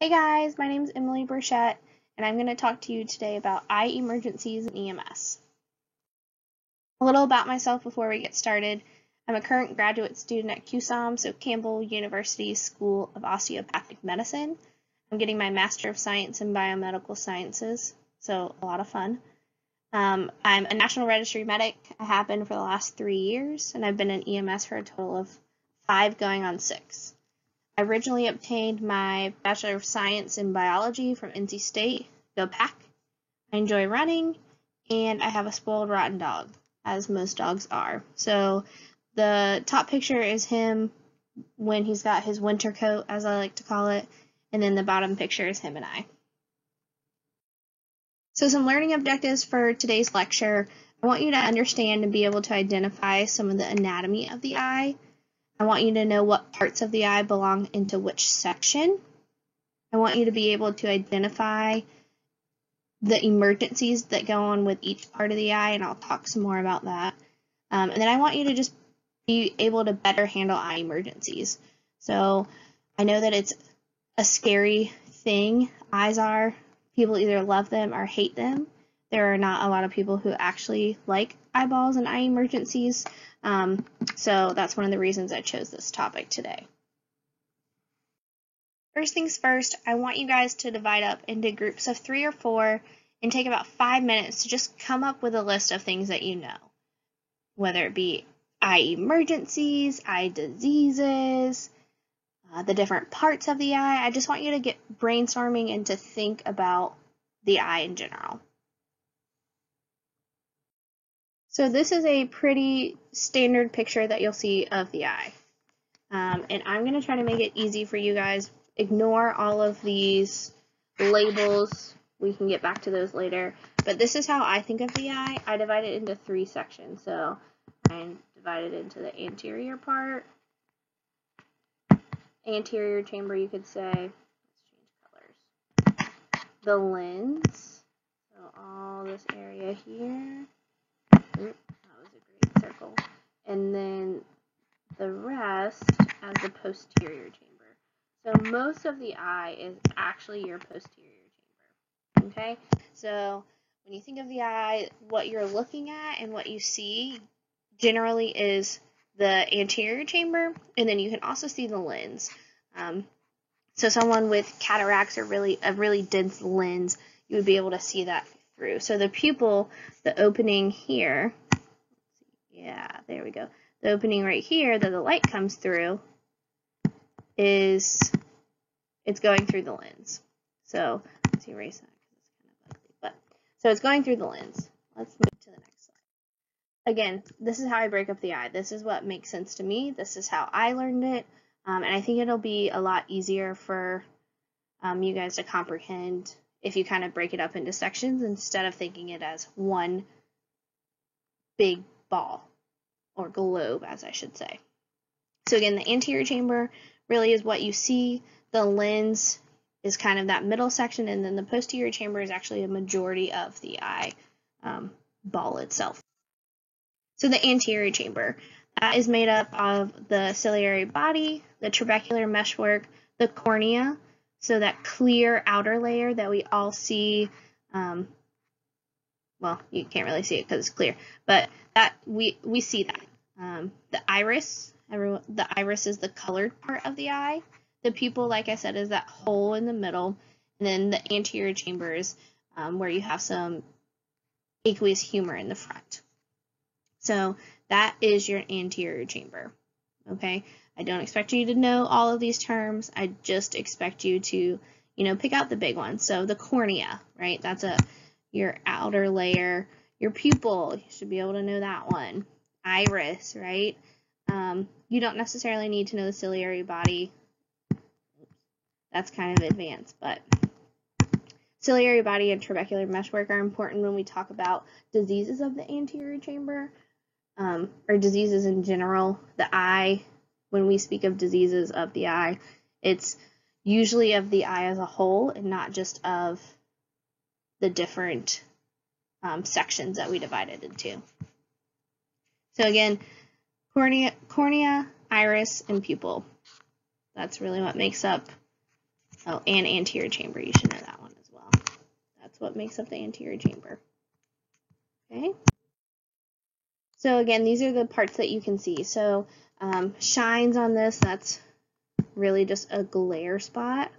Hey guys, my name is Emily Burchett, and I'm going to talk to you today about eye emergencies and EMS. A little about myself before we get started. I'm a current graduate student at CUSOM, so Campbell University School of Osteopathic Medicine. I'm getting my Master of Science in Biomedical Sciences, so a lot of fun. I'm a National Registry Medic. I have been for the last 3 years, and I've been in EMS for a total of 5 going on 6. I originally obtained my Bachelor of Science in Biology from NC State. Go Pack! I enjoy running, and I have a spoiled rotten dog, as most dogs are. So the top picture is him when he's got his winter coat, as I like to call it, and then the bottom picture is him and I. So some learning objectives for today's lecture. I want you to understand and be able to identify some of the anatomy of the eye. I want you to know what parts of the eye belong into which section. I want you to be able to identify the emergencies that go on with each part of the eye, and I'll talk some more about that. And then I want you to just be able to better handle eye emergencies. So I know that it's a scary thing. Eyes are. People either love them or hate them. There are not a lot of people who actually like eyeballs and eye emergencies. So that's one of the reasons I chose this topic today. First things first, I want you guys to divide up into groups of 3 or 4 and take about 5 minutes to just come up with a list of things that you know, whether it be eye emergencies, eye diseases, the different parts of the eye. I just want you to get brainstorming and to think about the eye in general. So this is a pretty standard picture that you'll see of the eye. And I'm going to try to make it easy for you guys. Ignore all of these labels. We can get back to those later. But this is how I think of the eye. I divide it into 3 sections. So I divide it into the anterior part, anterior chamber, you could say. Let's change colors. The lens. So all this area here. Oop, that was a great circle. And then the rest as the posterior chamber. So most of the eye is actually your posterior chamber. Okay? So when you think of the eye, what you're looking at and what you see generally is the anterior chamber, and then you can also see the lens. So someone with cataracts or a really dense lens, you would be able to see that through. So the pupil, the opening here, yeah, there we go. The opening right here that the light comes through it's going through the lens. So let's erase that because it's kind of ugly. But so it's going through the lens. Let's move to the next slide. Again, this is how I break up the eye. This is what makes sense to me. This is how I learned it. And I think it'll be a lot easier for you guys to comprehend if you kind of break it up into sections instead of thinking it as one big ball or globe, as I should say. So again, the anterior chamber really is what you see. The lens is kind of that middle section, and then the posterior chamber is actually a majority of the eye ball itself. So the anterior chamber, that is made up of the ciliary body, the trabecular meshwork, the cornea, so that clear outer layer that we all see. Well, you can't really see it because it's clear, but that we see that. The iris, the iris is the colored part of the eye. The pupil, like I said, is that hole in the middle, and then the anterior chambers where you have some aqueous humor in the front. So that is your anterior chamber. Okay, I don't expect you to know all of these terms. I just expect you to, pick out the big ones. So the cornea, right? That's your outer layer. Your pupil, you should be able to know that one. Iris, right? You don't necessarily need to know the ciliary body. That's kind of advanced, but ciliary body and trabecular meshwork are important when we talk about diseases of the anterior chamber, or diseases in general. The eye, when we speak of diseases of the eye, it's usually of the eye as a whole and not just of the different sections that we divide it into. So again, cornea, iris, and pupil. That's really what makes up Oh, and anterior chamber. You should know that one as well. That's what makes up the anterior chamber. Okay. So again, these are the parts that you can see. So shines on this, that's really just a glare spot.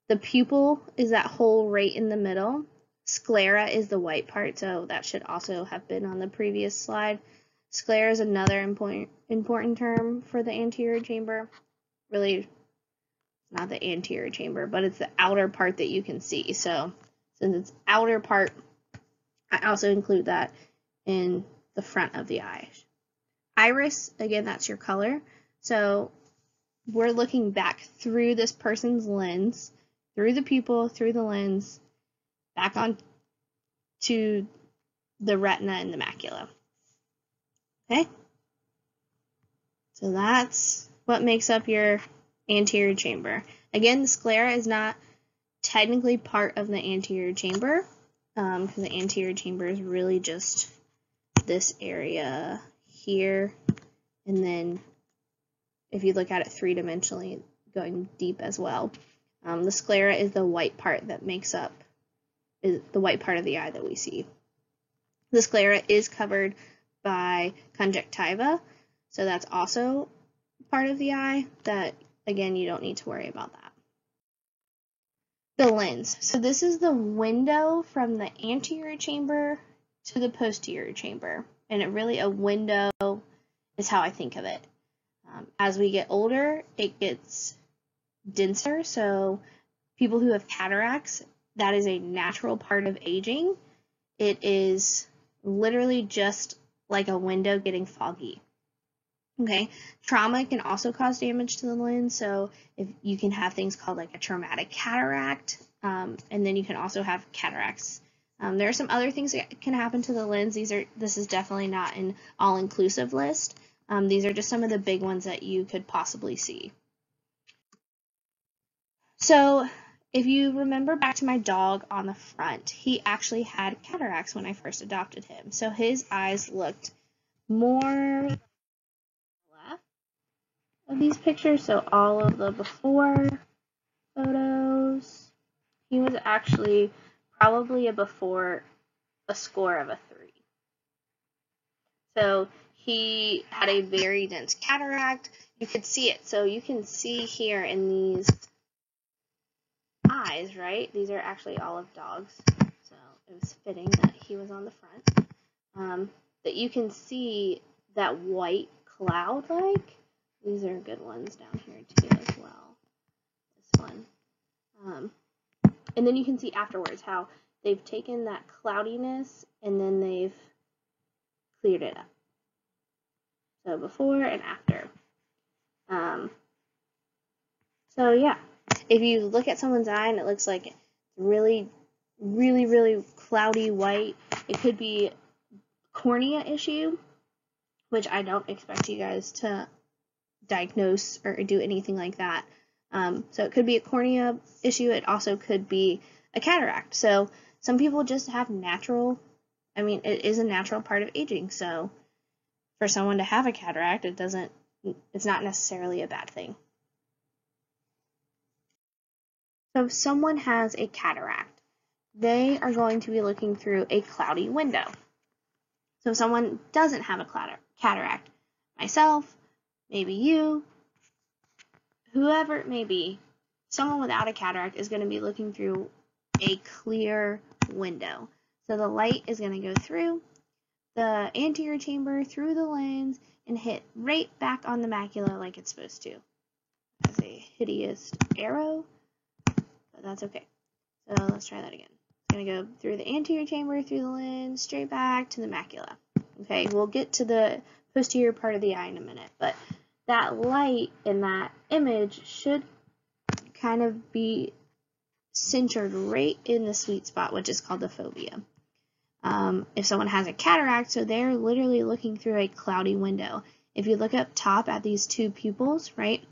The pupil is that hole right in the middle. Sclera is the white part, so that should also have been on the previous slide. Sclera is another important term for the anterior chamber. Really, not the anterior chamber, but it's the outer part that you can see. So since it's outer part, I also include that in the front of the eye. Iris, again, that's your color. So we're looking back through this person's lens, through the pupil, through the lens, back on to the retina and the macula. Okay? So that's what makes up your anterior chamber. Again, the sclera is not technically part of the anterior chamber, because the anterior chamber is really just this area here, and then if you look at it three-dimensionally, going deep as well. The sclera is the white part that makes up, is the white part of the eye that we see. The sclera is covered by conjunctiva, so that's also part of the eye that, again, you don't need to worry about that. The lens. So this is the window from the anterior chamber to the posterior chamber, and it really, a window is how I think of it. As we get older, it gets denser, so people who have cataracts, that is a natural part of aging. It is literally just like a window getting foggy. Okay, trauma can also cause damage to the lens, so if you can have things called like a traumatic cataract, and then you can also have cataracts. There are some other things that can happen to the lens. This is definitely not an all-inclusive list. These are just some of the big ones that you could possibly see. So if you remember back to my dog on the front, he actually had cataracts when I first adopted him. So his eyes looked more left of these pictures. So all of the before photos, he was actually probably a before a score of a 3. So he had a very dense cataract. You could see it. So you can see here in these eyes, right? These are actually olive dogs. So it was fitting that he was on the front. That you can see that white cloud-like. These are good ones down here too as well. This one. And then you can see afterwards how they've taken that cloudiness and then they've cleared it up. So before and after. So yeah, if you look at someone's eye and it looks like it's really, really, really cloudy white, it could be a cornea issue, which I don't expect you guys to diagnose or do anything like that. So it could be a cornea issue. It also could be a cataract. So some people just have it is a natural part of aging. So for someone to have a cataract, it's not necessarily a bad thing. So if someone has a cataract, they are going to be looking through a cloudy window. So if someone doesn't have a cataract, myself, maybe you, whoever it may be, someone without a cataract is going to be looking through a clear window. So the light is going to go through the anterior chamber, through the lens, and hit right back on the macula like it's supposed to. That's a hideous arrow, but that's okay. So let's try that again. It's going to go through the anterior chamber, through the lens, straight back to the macula. Okay, we'll get to the posterior part of the eye in a minute, but that light in that image should kind of be centered right in the sweet spot, which is called the fovea. If someone has a cataract, so they're literally looking through a cloudy window. If you look up top at these two pupils, right,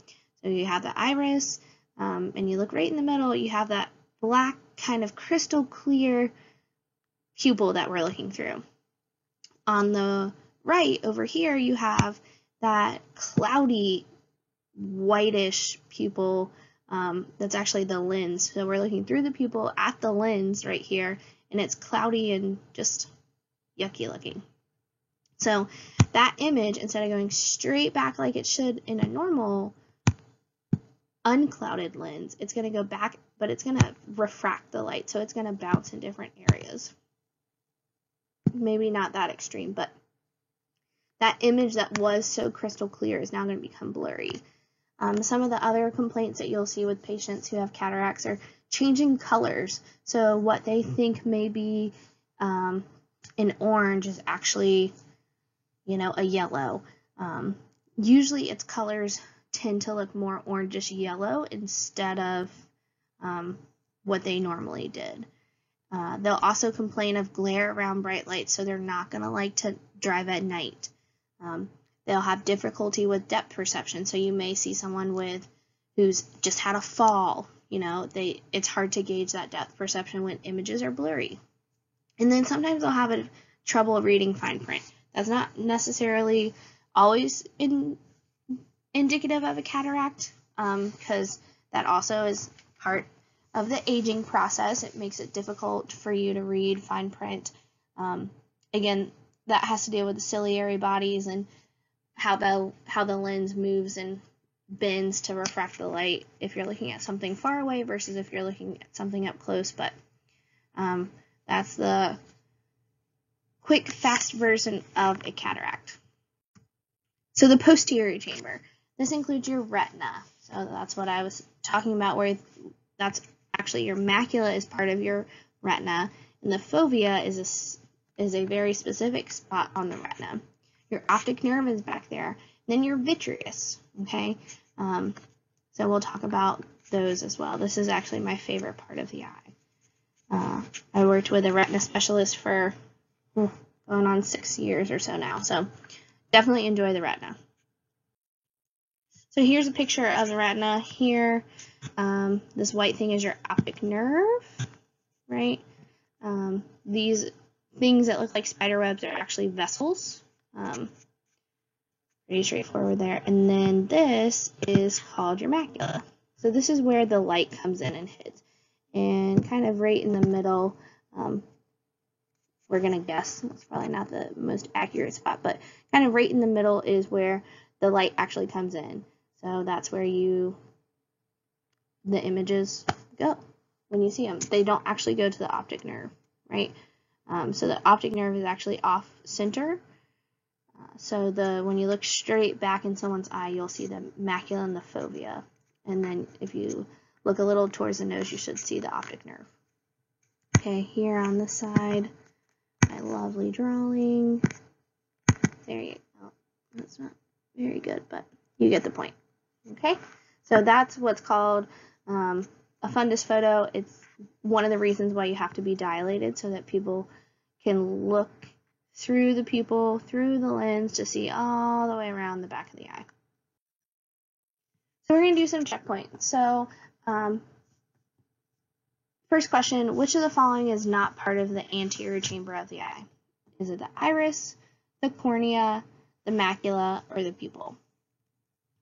so you have the iris, and you look right in the middle, you have that black kind of crystal clear pupil that we're looking through. On the right over here, you have that cloudy whitish pupil That's actually the lens. So we're looking through the pupil at the lens right here, and it's cloudy and just yucky looking. So that image, instead of going straight back like it should in a normal unclouded lens, it's going to go back, but it's going to refract the light, so it's going to bounce in different areas. Maybe not that extreme, but that image that was so crystal clear is now going to become blurry. Some of the other complaints that you'll see with patients who have cataracts are changing colors. So what they think may be an orange is actually, a yellow. Usually its colors tend to look more orangish yellow instead of what they normally did. They'll also complain of glare around bright lights, so they're not going to like to drive at night. They'll have difficulty with depth perception, so you may see someone who's just had a fall. It's hard to gauge that depth perception when images are blurry. And then sometimes they'll have trouble reading fine print. That's not necessarily always indicative of a cataract, because that also is part of the aging process. It makes it difficult for you to read fine print. Again, that has to do with the ciliary bodies and how the lens moves and bends to refract the light if you're looking at something far away versus if you're looking at something up close. But that's the quick, fast version of a cataract. So the posterior chamber. This includes your retina. So that's what I was talking about, where that's actually your macula is part of your retina, and the fovea is a very specific spot on the retina. Your optic nerve is back there. Then your vitreous, okay? So we'll talk about those as well. This is actually my favorite part of the eye. I worked with a retina specialist for going on 6 years or so now, so definitely enjoy the retina. So here's a picture of the retina here. This white thing is your optic nerve, right? These things that look like spider webs are actually vessels. Pretty straightforward there. And then this is called your macula. So this is where the light comes in and hits. And kind of right in the middle, we're going to guess, that's probably not the most accurate spot, but kind of right in the middle is where the light actually comes in. So that's where the images go when you see them. They don't actually go to the optic nerve, right? So the optic nerve is actually off center. So when you look straight back in someone's eye, you'll see the macula and the fovea. And then if you look a little towards the nose, you should see the optic nerve. Okay, here on the side, my lovely drawing. There you go. That's not very good, but you get the point. Okay, so that's what's called a fundus photo. It's one of the reasons why you have to be dilated, so that people can look through the pupil, through the lens, to see all the way around the back of the eye. So we're going to do some checkpoints. So first question, which of the following is not part of the anterior chamber of the eye? Is it the iris, the cornea, the macula, or the pupil?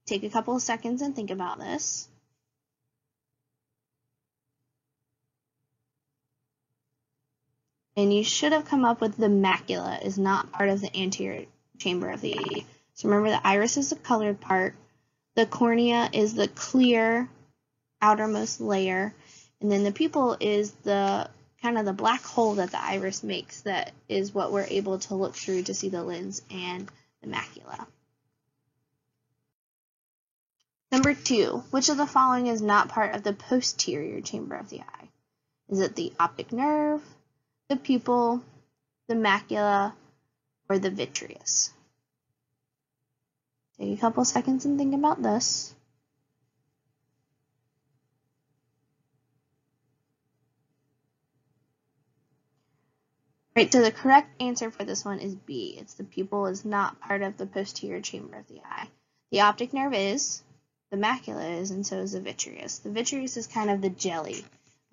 Take a couple of seconds and think about this. And you should have come up with the macula is not part of the anterior chamber of the eye. So remember, the iris is the colored part, the cornea is the clear outermost layer, and then the pupil is the kind of the black hole that the iris makes, that is what we're able to look through to see the lens and the macula. Number 2, which of the following is not part of the posterior chamber of the eye? Is it the optic nerve, the pupil, the macula, or the vitreous? Take a couple seconds and think about this. Right, so the correct answer for this one is B. It's the pupil is not part of the posterior chamber of the eye. The optic nerve is, the macula is, and so is the vitreous. The vitreous is kind of the jelly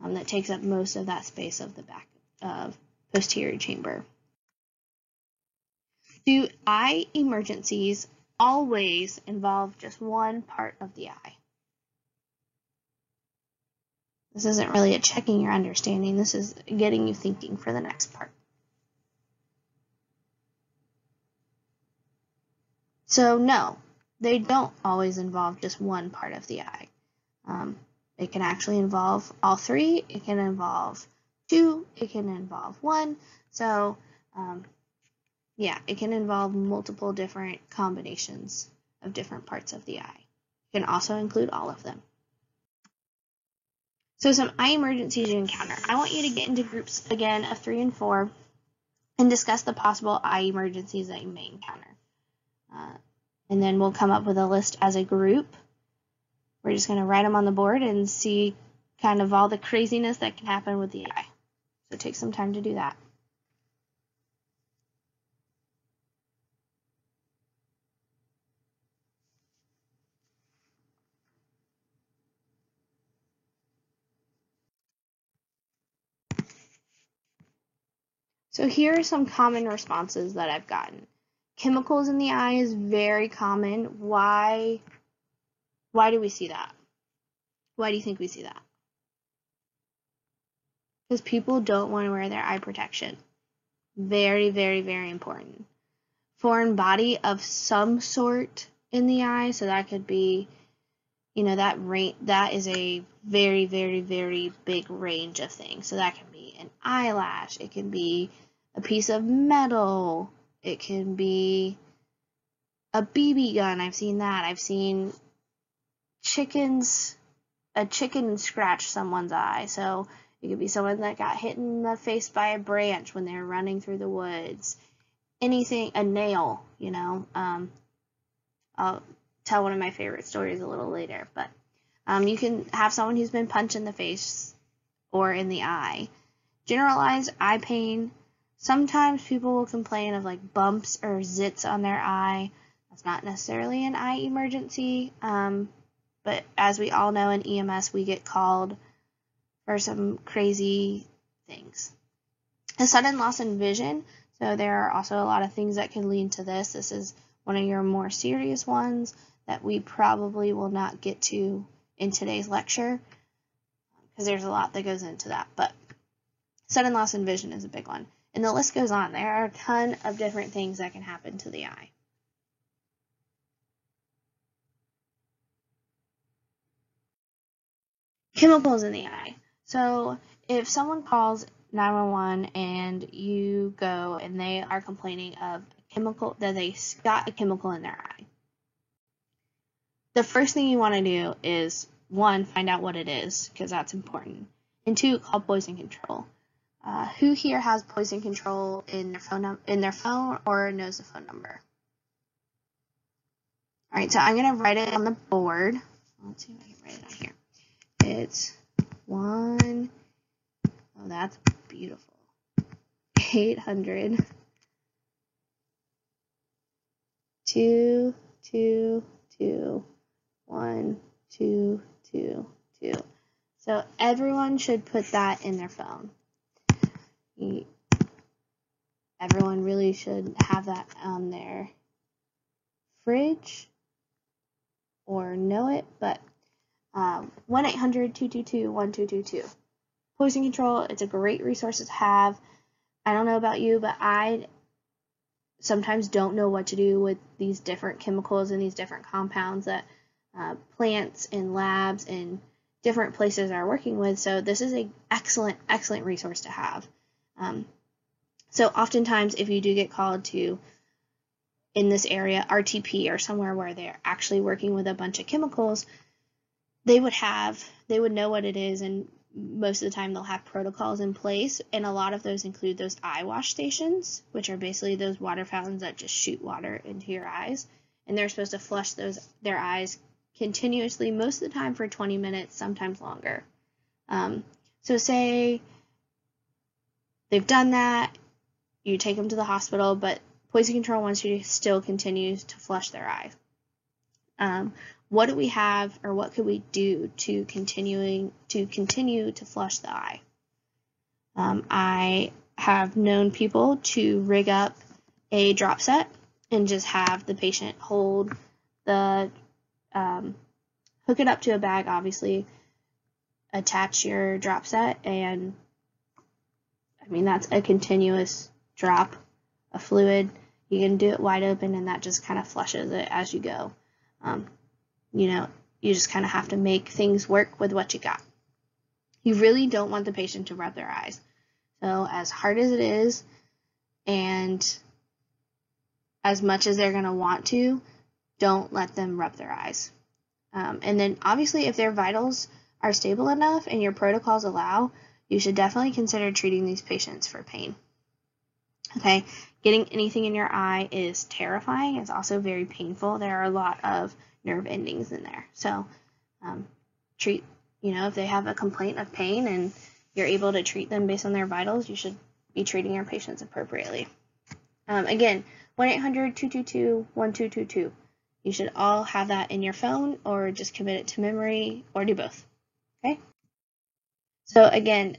that takes up most of that space of the back of posterior chamber. Do eye emergencies always involve just one part of the eye? This isn't really a checking your understanding. This is getting you thinking for the next part. So no, they don't always involve just one part of the eye. It can actually involve all three. It can involve two. It can involve one. So yeah, it can involve multiple different combinations of different parts of the eye. It can also include all of them. So some eye emergencies you encounter. I want you to get into groups again of 3 and 4 and discuss the possible eye emergencies that you may encounter. And then we'll come up with a list as a group. We're just going to write them on the board and see kind of all the craziness that can happen with the eye. So take some time to do that. So here are some common responses that I've gotten. Chemicals in the eye is very common. Why do we see that? Why do you think we see that? Because people don't want to wear their eye protection. Very, very, very important. Foreign body of some sort in the eye, so that could be, that is a very, very, very big range of things. So that can be an eyelash, it can be a piece of metal, it can be a BB gun. I've seen that. I've seen a chicken scratch someone's eye. So it could be someone that got hit in the face by a branch when they were running through the woods. Anything, a nail, I'll tell one of my favorite stories a little later, but you can have someone who's been punched in the face or in the eye. Generalized eye pain. Sometimes people will complain of like bumps or zits on their eye. That's not necessarily an eye emergency, but as we all know in EMS, we get called for some crazy things. A sudden loss in vision. So there are also a lot of things that can lead to this. This is one of your more serious ones that we probably will not get to in today's lecture because there's a lot that goes into that. But sudden loss in vision is a big one. And the list goes on. There are a ton of different things that can happen to the eye. Chemicals in the eye. So if someone calls 911 and you go and they are complaining of chemical, that they got a chemical in their eye, the first thing you want to do is, 1, find out what it is, because that's important, and 2, call poison control. Who here has poison control in their phone or knows the phone number? All right, so I'm going to write it on the board. Let's see if I can write it on here. It's 1, oh, that's beautiful, 800 222 1222. So everyone should put that in their phone. Everyone really should have that on their fridge or know it, but 1-800-222-1222. Poison control, it's a great resource to have. I don't know about you, but I sometimes don't know what to do with these different chemicals and these different compounds that plants and labs and different places are working with. So this is an excellent, excellent resource to have. So oftentimes if you do get called to, in this area, RTP or somewhere where they're actually working with a bunch of chemicals, they would know what it is, and most of the time they'll have protocols in place, and a lot of those include those eye wash stations, which are basically those water fountains that just shoot water into your eyes, and they're supposed to flush their eyes continuously, most of the time for 20 minutes, sometimes longer. So say they've done that, you take them to the hospital, but poison control wants you to still continue to flush their eye. What do we have, or what could we do to continue to flush the eye? I have known people to rig up a drop set and just have the patient hold the, hook it up to a bag, obviously, attach your drop set, and I mean, that's a continuous drop of fluid. You can do it wide open, and that just kind of flushes it as you go. You know, you just kind of have to make things work with what you got. You really don't want the patient to rub their eyes. So as hard as it is, and as much as they're going to want to, don't let them rub their eyes. And then obviously if their vitals are stable enough and your protocols allow, you should definitely consider treating these patients for pain. Okay, getting anything in your eye is terrifying. It's also very painful. There are a lot of nerve endings in there. So treat, if they have a complaint of pain and you're able to treat them based on their vitals, you should be treating your patients appropriately. Again, 1-800-222-1222. You should all have that in your phone, or just commit it to memory, or do both. Okay? So again,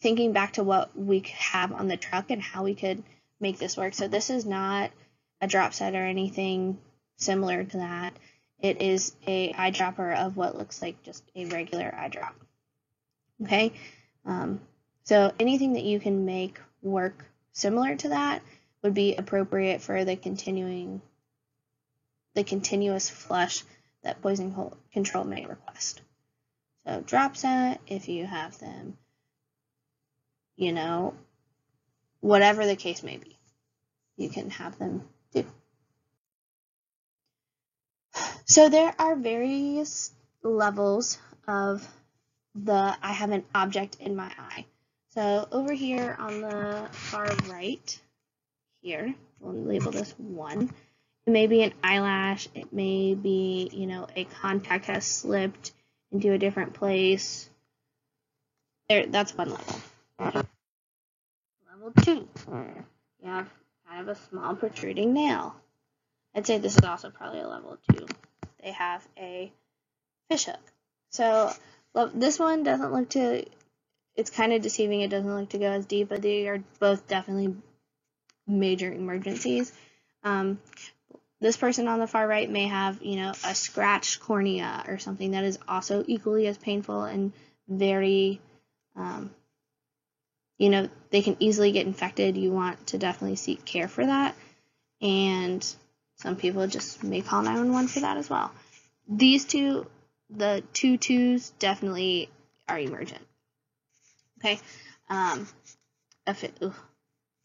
thinking back to what we have on the truck and how we could make this work. So this is not a drop set or anything similar to that. It is a eyedropper of what looks like just a regular eye drop. Okay? So anything that you can make work similar to that would be appropriate for the continuous flush that poison control may request. So drop set, if you have them, whatever the case may be, you can have them do. So there are various levels of I have an object in my eye. So over here on the far right here, we'll label this 1. It may be an eyelash. It may be, a contact has slipped into a different place. That's one level. Level 2, you have kind of a small protruding nail. I'd say this is also probably a level 2. They have a fishhook. So this one doesn't look to, it's kind of deceiving. It doesn't look to go as deep, but they are both definitely major emergencies. This person on the far right may have, a scratched cornea or something that is also equally as painful and very, they can easily get infected. You want to definitely seek care for that. And some people just may call 911 for that as well. These two, the 2 2s, definitely are emergent. Okay?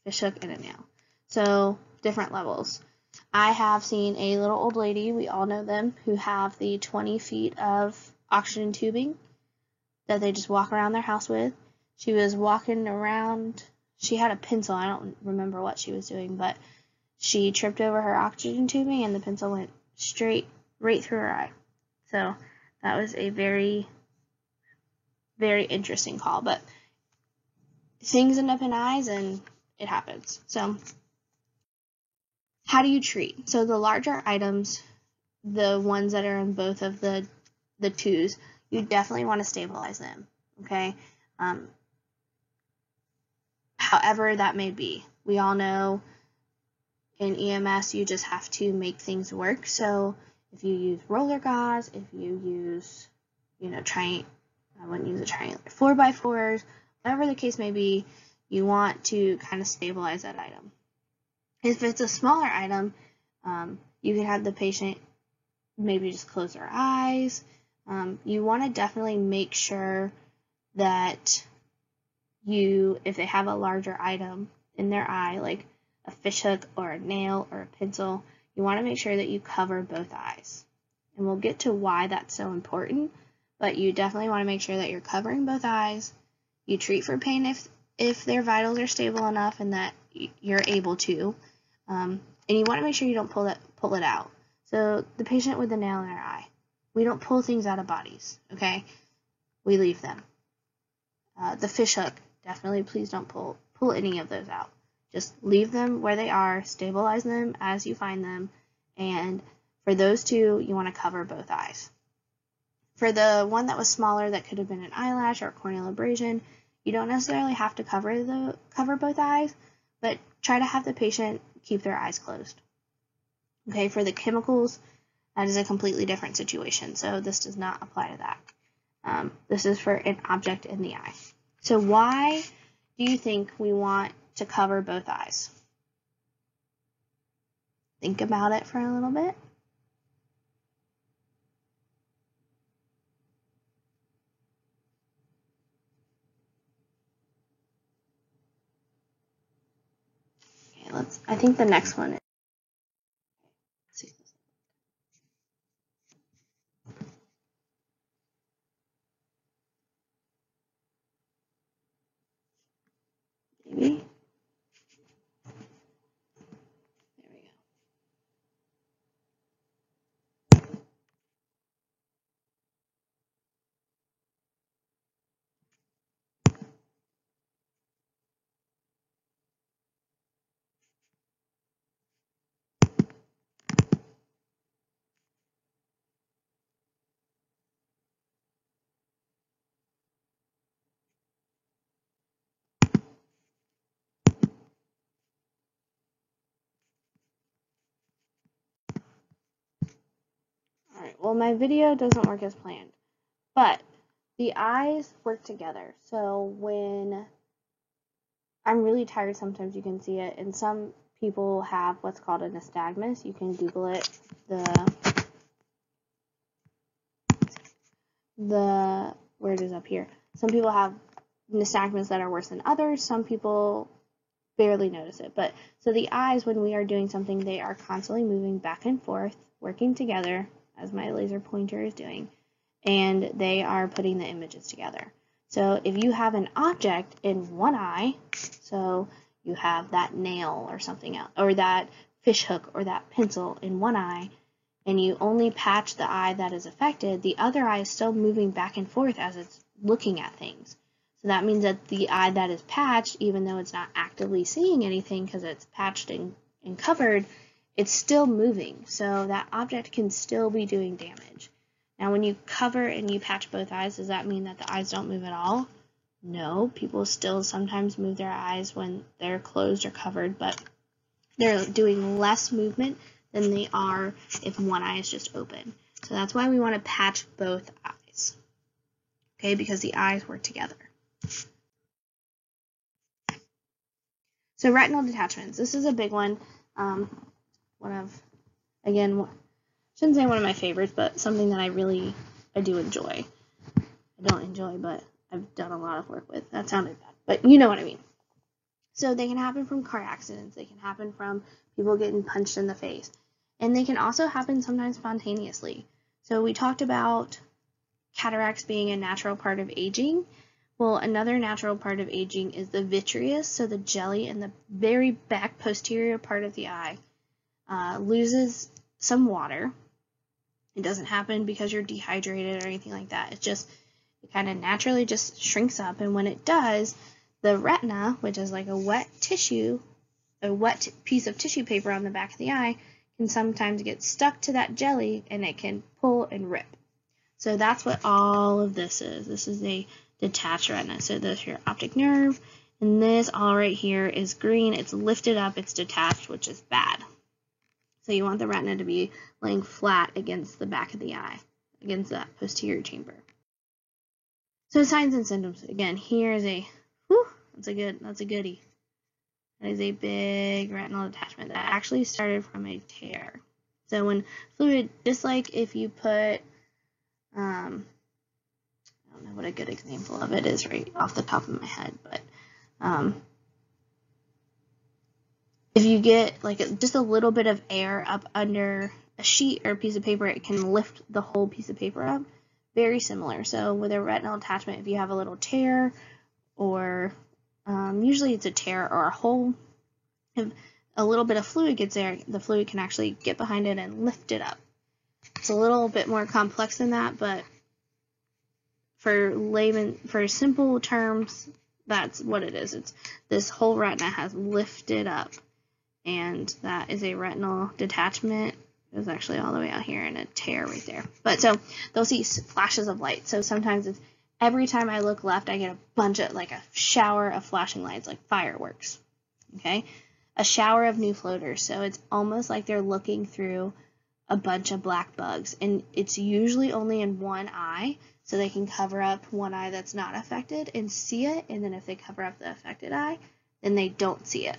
Fishhook and a nail. So, different levels. I have seen a little old lady, we all know them, who have the 20 feet of oxygen tubing that they just walk around their house with. She was walking around, she had a pencil, I don't remember what she was doing, but she tripped over her oxygen tubing and the pencil went right through her eye. So that was a very, very interesting call, but things end up in eyes and it happens. So how do you treat? So the larger items, the ones that are in both of the 2s, you definitely want to stabilize them, okay? However that may be. We all know in EMS you just have to make things work. So if you use roller gauze, if you use, I wouldn't use a triangular 4x4s, whatever the case may be, you want to kind of stabilize that item. If it's a smaller item, you can have the patient maybe just close their eyes. You want to definitely make sure that if they have a larger item in their eye, like a fishhook or a nail or a pencil, you want to make sure that you cover both eyes. And we'll get to why that's so important, but you definitely want to make sure that you're covering both eyes. You treat for pain if their vitals are stable enough and that you're able to. And you want to make sure you don't pull it out. So the patient with the nail in their eye, we don't pull things out of bodies, okay? We leave them. The fishhook, definitely please don't pull any of those out. Just leave them where they are, stabilize them as you find them, and for those 2, you want to cover both eyes. For the one that was smaller that could have been an eyelash or a corneal abrasion, you don't necessarily have to cover both eyes, but try to have the patient keep their eyes closed. Okay, for the chemicals, that is a completely different situation, so this does not apply to that. This is for an object in the eye. So why do you think we want to cover both eyes? Think about it for a little bit. Okay, I think the next one is, maybe. There we go. Alright, well my video doesn't work as planned, but the eyes work together. So when I'm really tired, sometimes you can see it, and some people have what's called a nystagmus. You can Google it. The word is up here. Some people have nystagmus that are worse than others. Some people barely notice it. But so the eyes, when we are doing something, they are constantly moving back and forth, working together, as my laser pointer is doing, and they are putting the images together. So if you have an object in one eye, so you have that nail or something else, or that fish hook or that pencil in one eye, and you only patch the eye that is affected, the other eye is still moving back and forth as it's looking at things. So that means that the eye that is patched, even though it's not actively seeing anything because it's patched and covered, it's still moving. So that object can still be doing damage. Now, when you cover and you patch both eyes, does that mean that the eyes don't move at all? No, people still sometimes move their eyes when they're closed or covered, but they're doing less movement than they are if one eye is just open. So that's why we want to patch both eyes, okay, because the eyes work together. So retinal detachments. This is a big one. Shouldn't say one of my favorites, but something that I do enjoy. I don't enjoy, but I've done a lot of work with. That sounded bad, but you know what I mean. So they can happen from car accidents. They can happen from people getting punched in the face. And they can also happen sometimes spontaneously. So we talked about cataracts being a natural part of aging. Well, another natural part of aging is the vitreous, so the jelly in the very back posterior part of the eye loses some water. It doesn't happen because you're dehydrated or anything like that. It kind of naturally just shrinks up, and when it does, the retina, which is like a wet piece of tissue paper on the back of the eye, can sometimes get stuck to that jelly, and it can pull and rip. So that's what all of this is. This is a detached retina. So this is your optic nerve, and this all right here is green. It's lifted up, it's detached, which is bad. So you want the retina to be laying flat against the back of the eye, against that posterior chamber. So signs and symptoms. Again, here is that's a goodie. That is a big retinal detachment that actually started from a tear. So when fluid, just like if you put, I don't know what a good example of it is right off the top of my head, but if you get like just a little bit of air up under a sheet or a piece of paper, it can lift the whole piece of paper up. Very similar. So with a retinal attachment, if you have a little tear, or usually it's a tear or a hole, if a little bit of fluid gets there, the fluid can actually get behind it and lift it up. It's a little bit more complex than that, but for simple terms, that's what it is. It's this whole retina has lifted up, and that is a retinal detachment. It was actually all the way out here and a tear right there. But so they'll see flashes of light. So sometimes it's every time I look left, I get a bunch of, like a shower of flashing lights, like fireworks. Okay? A shower of new floaters. So it's almost like they're looking through a bunch of black bugs. And it's usually only in one eye, so they can cover up one eye that's not affected and see it, and then if they cover up the affected eye, then they don't see it.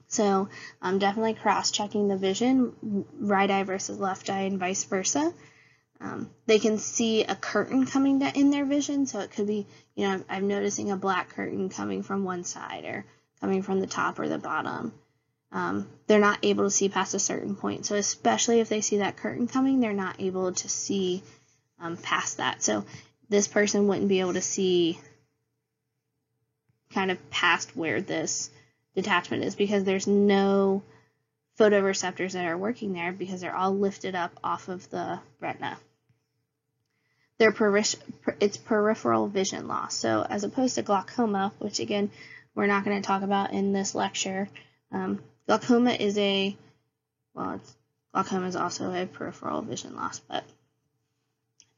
So definitely cross-checking the vision, right eye versus left eye and vice versa. They can see a curtain coming in their vision, so it could be, I'm noticing a black curtain coming from one side or coming from the top or the bottom. They're not able to see past a certain point, so especially if they see that curtain coming, they're not able to see past that. So this person wouldn't be able to see kind of past where this detachment is because there's no photoreceptors that are working there because they're all lifted up off of the retina. It's peripheral vision loss. So as opposed to glaucoma, which again, we're not going to talk about in this lecture, glaucoma is glaucoma is also a peripheral vision loss, but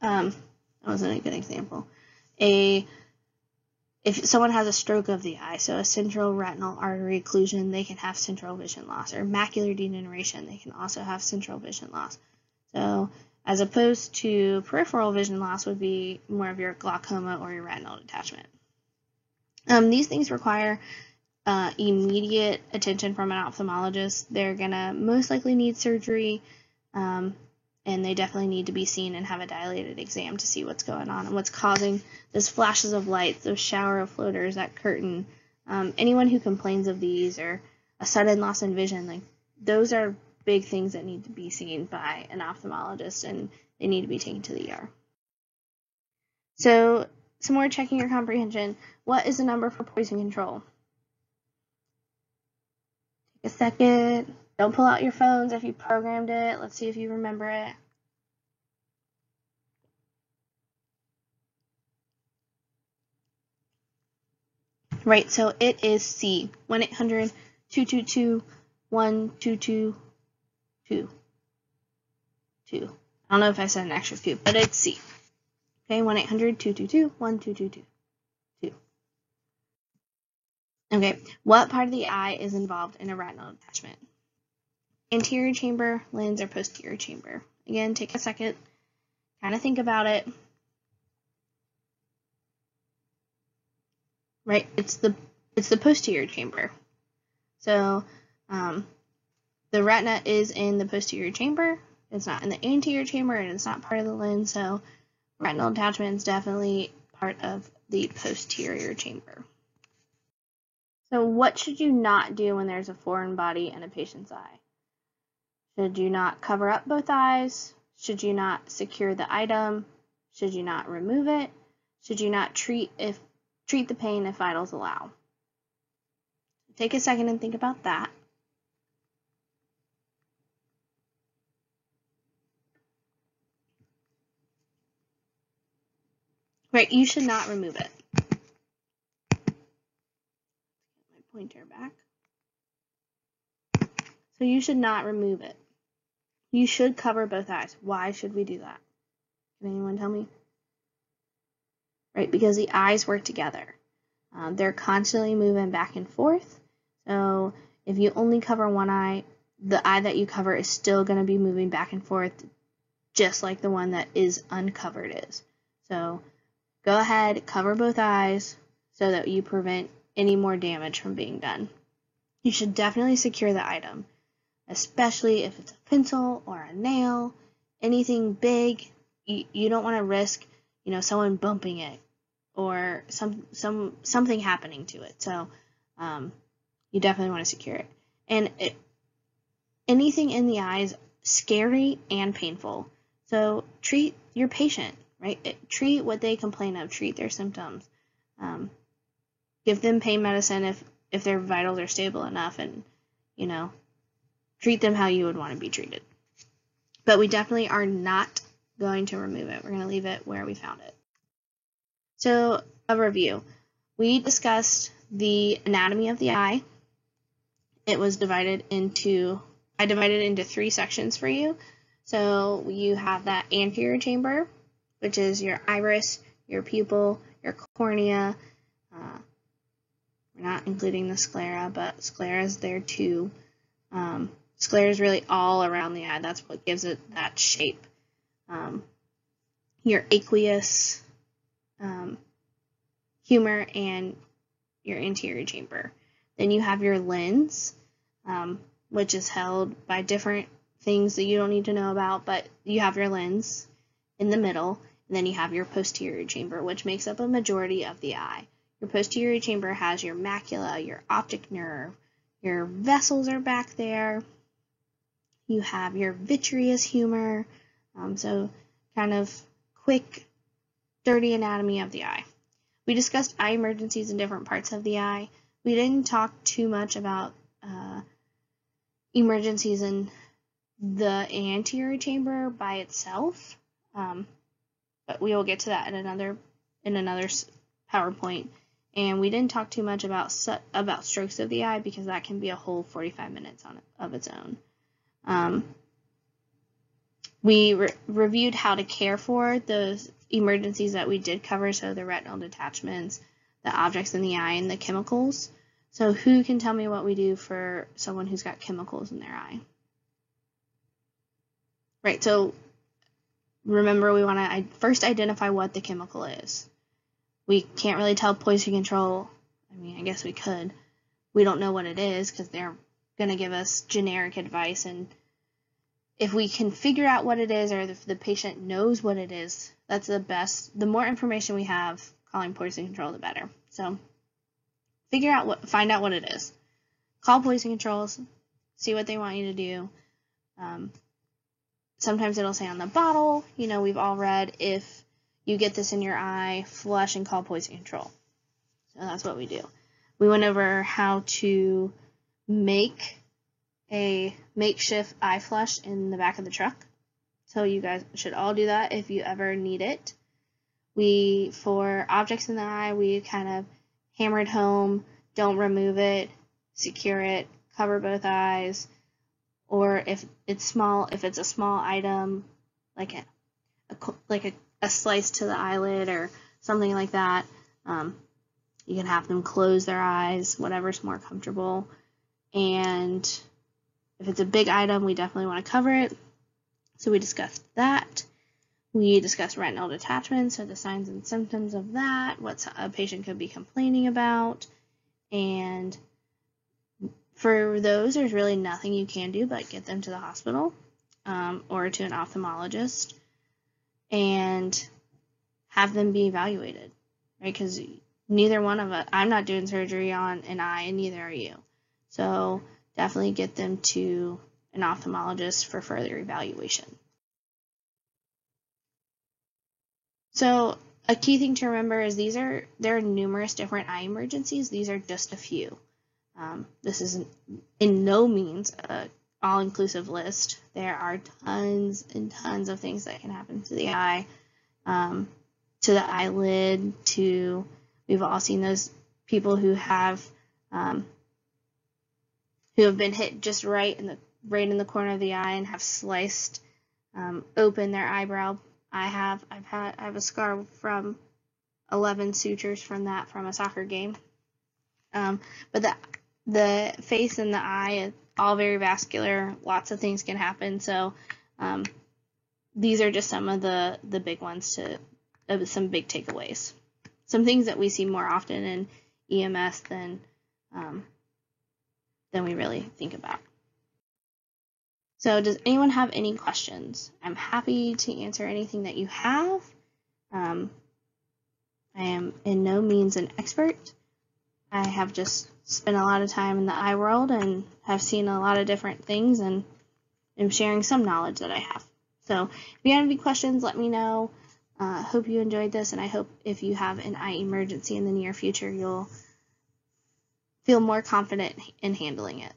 that wasn't a good example. If someone has a stroke of the eye, so a central retinal artery occlusion, they can have central vision loss, or macular degeneration, they can also have central vision loss. So as opposed to peripheral vision loss would be more of your glaucoma or your retinal detachment. These things require immediate attention from an ophthalmologist. They're going to most likely need surgery, and they definitely need to be seen and have a dilated exam to see what's going on and what's causing those flashes of light, those shower of floaters, that curtain. Anyone who complains of these or a sudden loss in vision, those are big things that need to be seen by an ophthalmologist, and they need to be taken to the ER. So some more checking your comprehension. What is the number for poison control? Take a second. Don't pull out your phones if you programmed it. Let's see if you remember it. Right, so it is C, 1-800-222-1222. I don't know if I said an extra 2, but it's C. Okay, 1-800-222-1222. Okay, what part of the eye is involved in a retinal detachment? Anterior chamber, lens, or posterior chamber? Again, take a second, kind of think about it. Right, it's the posterior chamber. So the retina is in the posterior chamber. It's not in the anterior chamber, and it's not part of the lens. So retinal detachment is definitely part of the posterior chamber. So what should you not do when there's a foreign body in a patient's eye? Should you not cover up both eyes? Should you not secure the item? Should you not remove it? Should you not treat the pain if vitals allow? Take a second and think about that. Right, you should not remove it. Get my pointer back. So you should not remove it. You should cover both eyes. Why should we do that? Can anyone tell me? Right, because the eyes work together. They're constantly moving back and forth. So if you only cover one eye, the eye that you cover is still going to be moving back and forth, just like the one that is uncovered is. So go ahead, cover both eyes so that you prevent any more damage from being done. You should definitely secure the item, especially if it's a pencil or a nail, anything big. You don't want to risk, someone bumping it or something happening to it. So you definitely want to secure it. And anything in the eye is scary and painful. So treat your patient, right? Treat what they complain of. Treat their symptoms. Give them pain medicine if their vitals are stable enough, and treat them how you would want to be treated. But we definitely are not going to remove it. We're going to leave it where we found it. So a review. We discussed the anatomy of the eye. I divided into 3 sections for you. So you have that anterior chamber, which is your iris, your pupil, your cornea. We're not including the sclera, but sclera is there too. Sclera is really all around the eye. That's what gives it that shape. your aqueous humor, and your anterior chamber. Then you have your lens, which is held by different things that you don't need to know about, but you have your lens in the middle, and then you have your posterior chamber, which makes up a majority of the eye. Your posterior chamber has your macula, your optic nerve, your vessels are back there. You have your vitreous humor, so kind of quick, dirty anatomy of the eye. We discussed eye emergencies in different parts of the eye. We didn't talk too much about emergencies in the anterior chamber by itself, but we will get to that in another PowerPoint. And we didn't talk too much about strokes of the eye because that can be a whole 45 minutes of its own. We reviewed how to care for those emergencies that we did cover, so the retinal detachments, the objects in the eye, and the chemicals. So who can tell me what we do for someone who's got chemicals in their eye? Right, so remember, we want to first identify what the chemical is. We can't really tell poison control. I mean, I guess we could. We don't know what it is because they're going to give us generic advice, and if we can figure out what it is, or if the patient knows what it is, that's the best. The more information we have calling poison control, the better. So find out what it is. Call poison controls, see what they want you to do. Sometimes it'll say on the bottle, we've all read, if you get this in your eye, flush and call poison control. So that's what we do. We went over how to make a makeshift eye flush in the back of the truck. So you guys should all do that if you ever need it. For objects in the eye, we kind of hammered home, don't remove it, secure it, cover both eyes, or if it's a small item, like a slice to the eyelid or something like that, you can have them close their eyes, whatever's more comfortable. And if it's a big item, we definitely want to cover it. So we discussed that. We discussed retinal detachment, so the signs and symptoms of that, what a patient could be complaining about. And for those, there's really nothing you can do but get them to the hospital or to an ophthalmologist and have them be evaluated, right? Because neither one of us, I'm not doing surgery on an eye, and neither are you. So definitely get them to an ophthalmologist for further evaluation. So a key thing to remember is there are numerous different eye emergencies. These are just a few. This is in no means an all-inclusive list. There are tons and tons of things that can happen to the eye, to the eyelid, we've all seen those people who have been hit just right in the corner of the eye and have sliced open their eyebrow. I have a scar from 11 sutures from a soccer game. But the face and the eye, all very vascular. Lots of things can happen. So these are just some of the big ones some big takeaways. Some things that we see more often in EMS than we really think about. So does anyone have any questions? I'm happy to answer anything that you have. I am in no means an expert. I have just spent a lot of time in the eye world and have seen a lot of different things, and am sharing some knowledge that I have. So if you have any questions, let me know. Hope you enjoyed this, and I hope if you have an eye emergency in the near future, you'll feel more confident in handling it.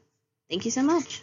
Thank you so much.